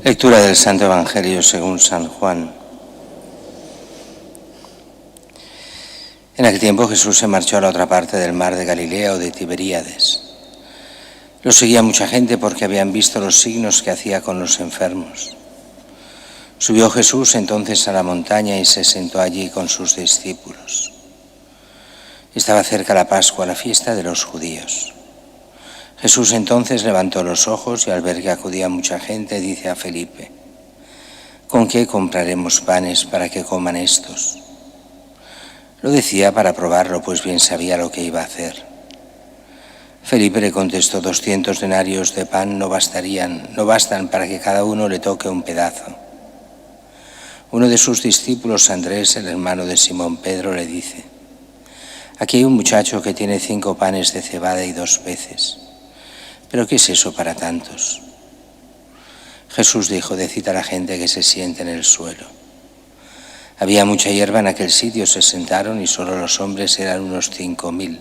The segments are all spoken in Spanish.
Lectura del Santo Evangelio según San Juan. En aquel tiempo Jesús se marchó a la otra parte del mar de Galilea o de Tiberíades. Lo seguía mucha gente porque habían visto los signos que hacía con los enfermos. Subió Jesús entonces a la montaña y se sentó allí con sus discípulos. Estaba cerca la Pascua, la fiesta de los judíos. Jesús entonces levantó los ojos y al ver que acudía mucha gente dice a Felipe: ¿con qué compraremos panes para que coman estos? Lo decía para probarlo, pues bien sabía lo que iba a hacer. Felipe le contestó: 200 denarios de pan no bastan para que cada uno le toque un pedazo. Uno de sus discípulos, Andrés, el hermano de Simón Pedro, le dice: aquí hay un muchacho que tiene 5 panes de cebada y 2 peces. ¿Pero qué es eso para tantos? Jesús dijo: decid a la gente que se siente en el suelo. Había mucha hierba en aquel sitio, se sentaron y solo los hombres eran unos 5.000.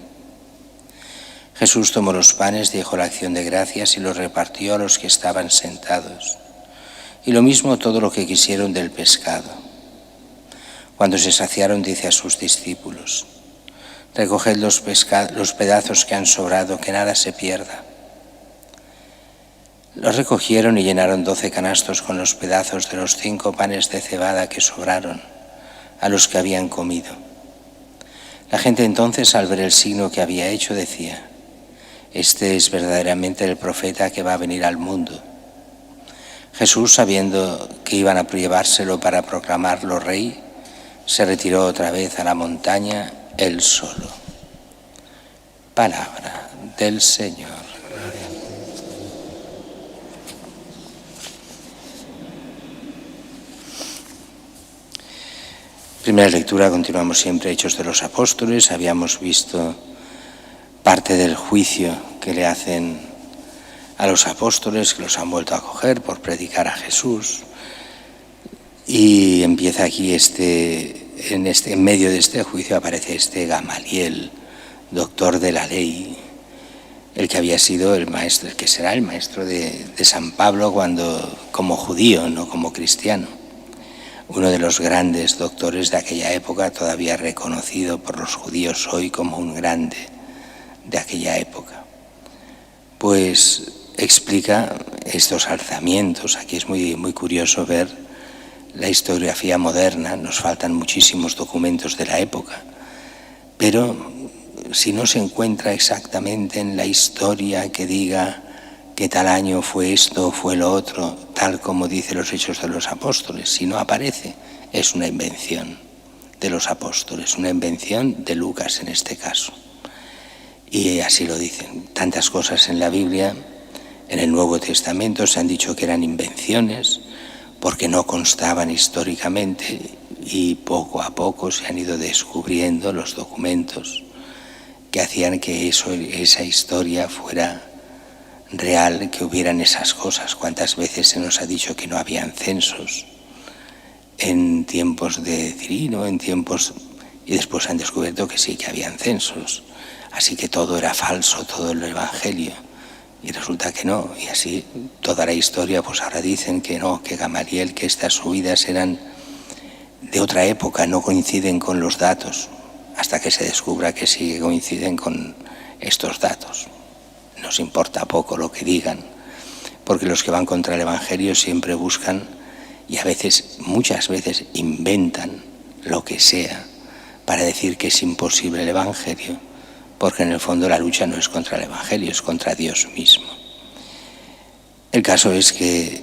Jesús tomó los panes, dijo la acción de gracias y los repartió a los que estaban sentados. Y lo mismo todo lo que quisieron del pescado. Cuando se saciaron, dice a sus discípulos: recoged los pedazos que han sobrado, que nada se pierda. Los recogieron y llenaron 12 canastos con los pedazos de los 5 panes de cebada que sobraron a los que habían comido. La gente entonces, al ver el signo que había hecho, decía: este es verdaderamente el profeta que va a venir al mundo. Jesús, sabiendo que iban a llevárselo para proclamarlo rey, se retiró otra vez a la montaña él solo. Palabra del Señor. Primera lectura, continuamos siempre Hechos de los Apóstoles. Habíamos visto parte del juicio que le hacen a los apóstoles, que los han vuelto a coger por predicar a Jesús. Y empieza aquí en medio de este juicio aparece este Gamaliel, doctor de la ley, el que había sido el maestro, el que será el maestro de San Pablo como judío, no como cristiano. Uno de los grandes doctores de aquella época, todavía reconocido por los judíos hoy como un grande de aquella época. Pues explica estos alzamientos. Aquí es muy, muy curioso ver la historiografía moderna. Nos faltan muchísimos documentos de la época, pero si no se encuentra exactamente en la historia que diga que tal año fue esto o fue lo otro, tal como dice los Hechos de los Apóstoles, si no aparece, es una invención de los apóstoles, una invención de Lucas en este caso. Y así lo dicen. Tantas cosas en la Biblia, en el Nuevo Testamento, se han dicho que eran invenciones porque no constaban históricamente, y poco a poco se han ido descubriendo los documentos que hacían que esa historia fuera real, que hubieran esas cosas. ¿Cuántas veces se nos ha dicho que no habían censos en tiempos de Cirino, y después han descubierto que sí, que habían censos? Así que todo era falso, todo el Evangelio, y resulta que no. Y así toda la historia, pues ahora dicen que no, que Gamaliel, que estas subidas eran de otra época, no coinciden con los datos, hasta que se descubra que sí coinciden con estos datos. Nos importa poco lo que digan, porque los que van contra el Evangelio siempre buscan, y muchas veces inventan lo que sea para decir que es imposible el Evangelio, porque en el fondo la lucha no es contra el Evangelio, es contra Dios mismo. El caso es que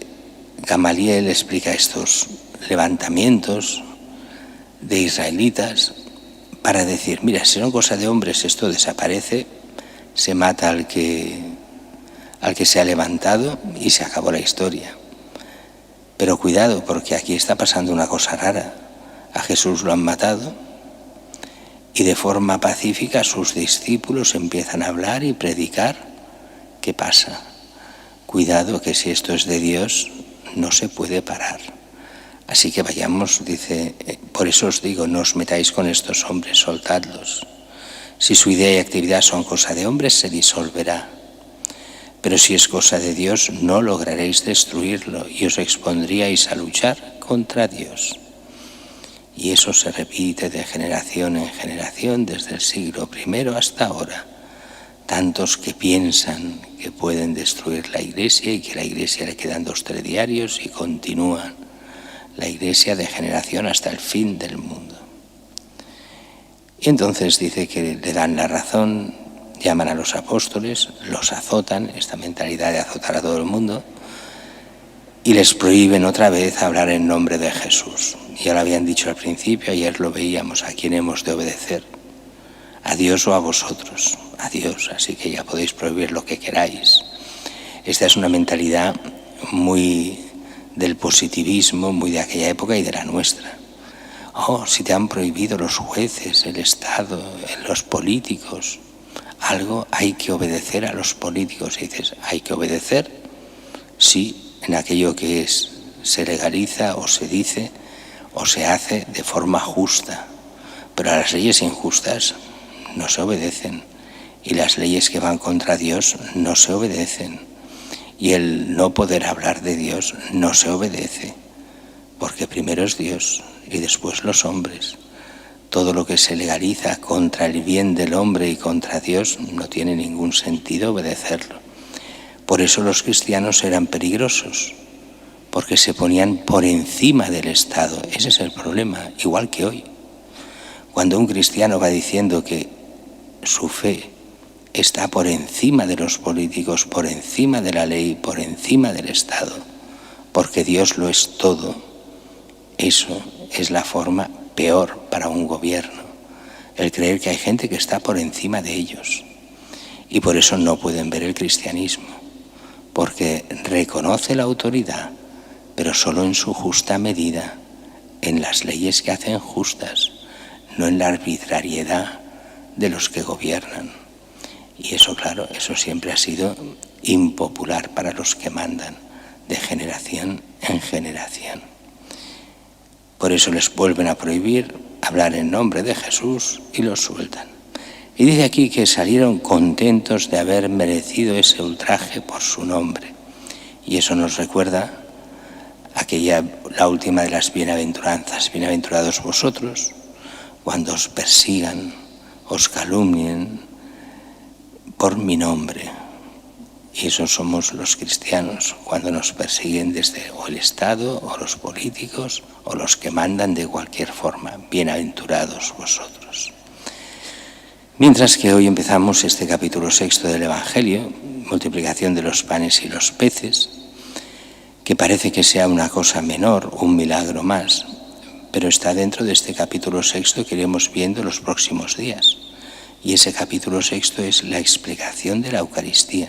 Gamaliel explica estos levantamientos de israelitas para decir: mira, si son cosa de hombres esto desaparece, se mata al que se ha levantado y se acabó la historia. Pero cuidado, porque aquí está pasando una cosa rara. A Jesús lo han matado y de forma pacífica sus discípulos empiezan a hablar y predicar. ¿Qué pasa? Cuidado, que si esto es de Dios no se puede parar. Así que vayamos, dice, por eso os digo, no os metáis con estos hombres, soltadlos. Si su idea y actividad son cosa de hombres, se disolverá. Pero si es cosa de Dios, no lograréis destruirlo y os expondríais a luchar contra Dios. Y eso se repite de generación en generación desde el siglo I hasta ahora. Tantos que piensan que pueden destruir la Iglesia y que a la Iglesia le quedan 2 telediarios y continúan la Iglesia de generación hasta el fin del mundo. Y entonces dice que le dan la razón, llaman a los apóstoles, los azotan, esta mentalidad de azotar a todo el mundo, y les prohíben otra vez hablar en nombre de Jesús. Ya lo habían dicho al principio, ayer lo veíamos, a quién hemos de obedecer, a Dios o a vosotros, a Dios, así que ya podéis prohibir lo que queráis. Esta es una mentalidad muy del positivismo, muy de aquella época y de la nuestra. Oh, si te han prohibido los jueces, el Estado, los políticos, algo hay que obedecer a los políticos. Y dices, ¿hay que obedecer? Sí, en aquello que se legaliza o se dice o se hace de forma justa. Pero a las leyes injustas no se obedecen. Y las leyes que van contra Dios no se obedecen. Y el no poder hablar de Dios no se obedece. Porque primero es Dios y después los hombres. Todo lo que se legaliza contra el bien del hombre y contra Dios no tiene ningún sentido obedecerlo. Por eso los cristianos eran peligrosos, porque se ponían por encima del Estado. Ese es el problema, igual que hoy. Cuando un cristiano va diciendo que su fe está por encima de los políticos, por encima de la ley, por encima del Estado, porque Dios lo es todo, eso es la forma peor para un gobierno, el creer que hay gente que está por encima de ellos. Y por eso no pueden ver el cristianismo, porque reconoce la autoridad, pero solo en su justa medida, en las leyes que hacen justas, no en la arbitrariedad de los que gobiernan. Y eso, claro, eso siempre ha sido impopular para los que mandan, de generación en generación. Por eso les vuelven a prohibir hablar en nombre de Jesús y los sueltan. Y dice aquí que salieron contentos de haber merecido ese ultraje por su nombre. Y eso nos recuerda la última de las bienaventuranzas. Bienaventurados vosotros cuando os persigan, os calumnien por mi nombre. Y eso somos los cristianos, cuando nos persiguen desde o el Estado, o los políticos, o los que mandan de cualquier forma. Bienaventurados vosotros. Mientras que hoy empezamos este capítulo 6 del Evangelio, multiplicación de los panes y los peces, que parece que sea una cosa menor, un milagro más, pero está dentro de este capítulo 6 que iremos viendo los próximos días. Y ese capítulo 6 es la explicación de la Eucaristía.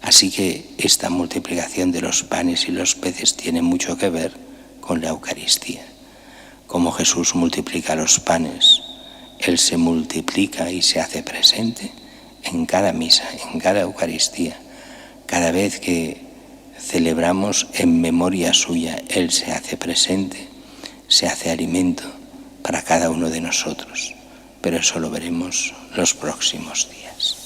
Así que esta multiplicación de los panes y los peces tiene mucho que ver con la Eucaristía. Como Jesús multiplica los panes, Él se multiplica y se hace presente en cada misa, en cada Eucaristía. Cada vez que celebramos en memoria suya, Él se hace presente, se hace alimento para cada uno de nosotros. Pero eso lo veremos los próximos días.